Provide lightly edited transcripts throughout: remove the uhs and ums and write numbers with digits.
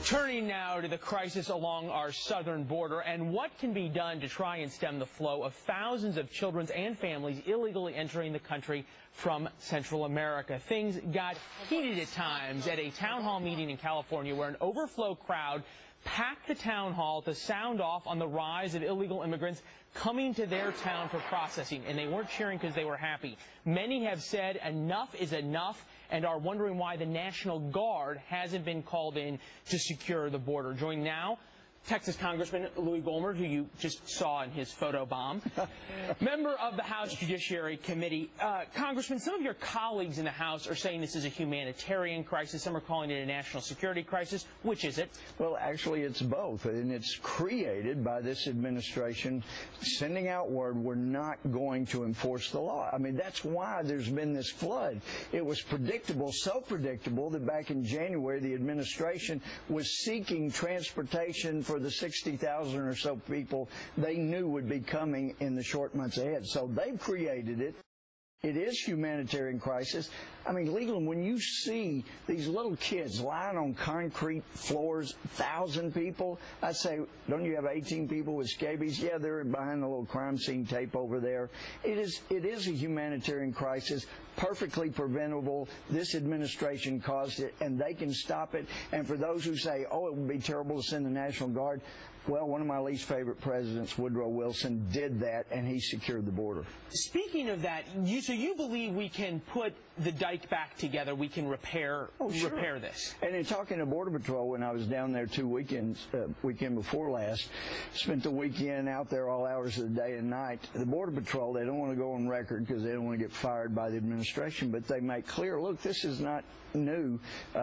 Turning now to the crisis along our southern border and what can be done to try and stem the flow of thousands of children and families illegally entering the country from Central America. Things got heated at times at a town hall meeting in California where an overflow crowd packed the town hall to sound off on the rise of illegal immigrants coming to their town for processing, and they weren't cheering because they were happy. Many have said enough is enough and are wondering why the National Guard hasn't been called in to secure the border. Joining now, Texas Congressman Louie, who you just saw in his photo bomb, member of the House Judiciary Committee. Congressman, some of your colleagues in the House are saying this is a humanitarian crisis. Some are calling it a national security crisis. Which is it? Well, actually, it's both, and it's created by this administration sending out word we're not going to enforce the law. I mean, that's why there's been this flood. It was predictable, so predictable that back in January, the administration was seeking transportation for the 60,000 or so people they knew would be coming in the short months ahead. So they've created it. It is humanitarian crisis. I mean, Leland, when you see these little kids lying on concrete floors, 1,000 people, I say, don't you have 18 people with scabies? Yeah, they're behind the little crime scene tape over there. It is a humanitarian crisis, perfectly preventable. This administration caused it, and they can stop it. And for those who say, oh, it would be terrible to send the National Guard, well, one of my least favorite presidents, Woodrow Wilson, did that, and he secured the border. Speaking of that, so you believe we can put the dike back together, we can repair this? And in talking to Border Patrol, when I was down there 2 weekends, weekend before last, spent the weekend out there all hours of the day and night. The Border Patrol, they don't want to go on record because they don't want to get fired by the administration, but they make clear, look, this is not new.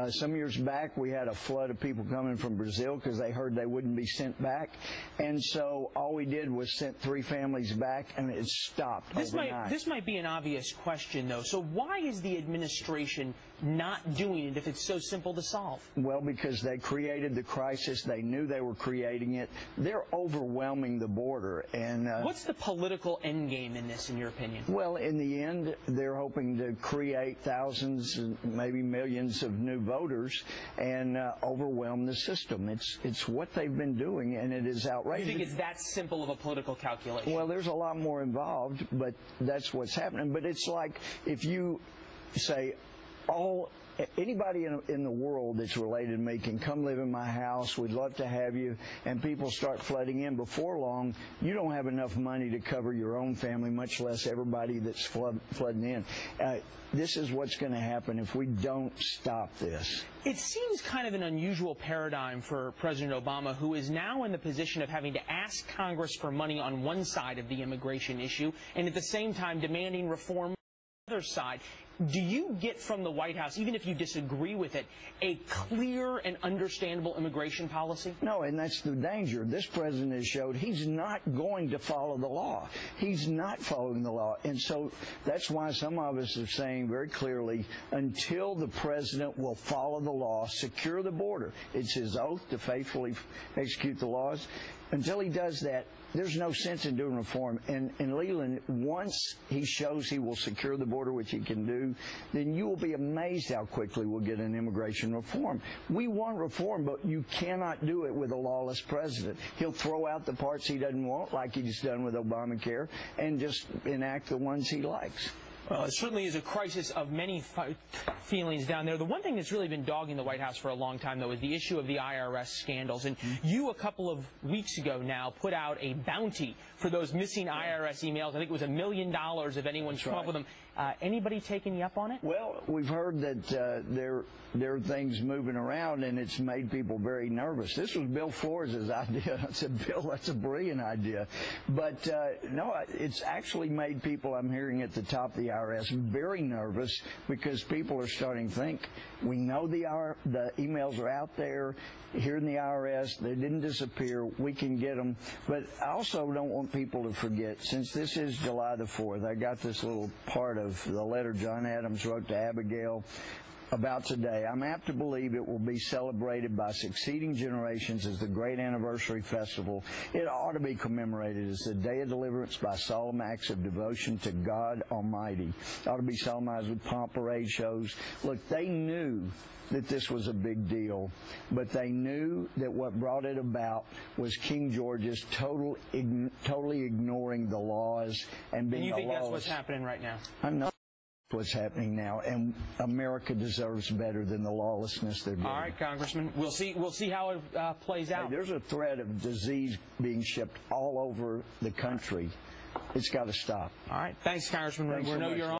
Some years back, we had a flood of people coming from Brazil because they heard they wouldn't be sent back. And so all we did was sent 3 families back, and it stopped overnight. This might be an obvious question, though. So why is the administration not doing it if it's so simple to solve? Well, because they created the crisis. They knew they were creating it. They're overwhelming the border. And what's the political end game in this, in your opinion? Well, in the end, they're hoping to create thousands, maybe millions of new voters and overwhelm the system. It's what they've been doing, and it is outrageous. You think it's that simple of a political calculation? Well, there's a lot more involved, but that's what's happening. But it's like if you say anybody in the world that's related to me can come live in my house, we'd love to have you, and people start flooding in. Before long, you don't have enough money to cover your own family, much less everybody that's flooding in. This is what's going to happen if we don't stop this. It seems kind of an unusual paradigm for President Obama, who is now in the position of having to ask Congress for money on one side of the immigration issue and at the same time demanding reform on the other side. Do you get from the White House, even if you disagree with it, a clear and understandable immigration policy? No, and that's the danger. This president has showed he's not going to follow the law. He's not following the law. And so that's why some of us are saying very clearly, until the president will follow the law, secure the border, it's his oath to faithfully execute the laws. Until he does that, there's no sense in doing reform. And Leland, once he shows he will secure the border, which he can do, then you will be amazed how quickly we'll get an immigration reform. We want reform, but you cannot do it with a lawless president. He'll throw out the parts he doesn't want, like he's done with Obamacare, and just enact the ones he likes. Well, it certainly is a crisis of many feelings down there. The one thing that's really been dogging the White House for a long time, though, is the issue of the IRS scandals. And you, a couple of weeks ago now, put out a bounty for those missing IRS emails. I think it was $1 million if anyone's come up with them. Anybody taking you up on it? Well, we've heard that there are things moving around, and it's made people very nervous. This was Bill Flores' idea. I said, Bill, that's a brilliant idea. But, no, it's actually made people, I'm hearing at the top of the IRS, very nervous because people are starting to think, we know the emails are out there here in the IRS. They didn't disappear. We can get them. But I also don't want people to forget, since this is July the 4th, I got this little part of the letter John Adams wrote to Abigail about today, I'm apt to believe it will be celebrated by succeeding generations as the great anniversary festival. It ought to be commemorated as the day of deliverance by solemn acts of devotion to God Almighty. It ought to be solemnized with pomp, parade shows. Look, they knew that this was a big deal, but they knew that what brought it about was King George's totally ignoring the laws and being And you think lawless. that's what's happening right now? I know what's happening now, and America deserves better than the lawlessness they're doing. All right, Congressman. We'll see how it plays out. Hey, there's a threat of disease being shipped all over the country. It's got to stop. All right. Thanks, Congressman. Thanks so much. You're on.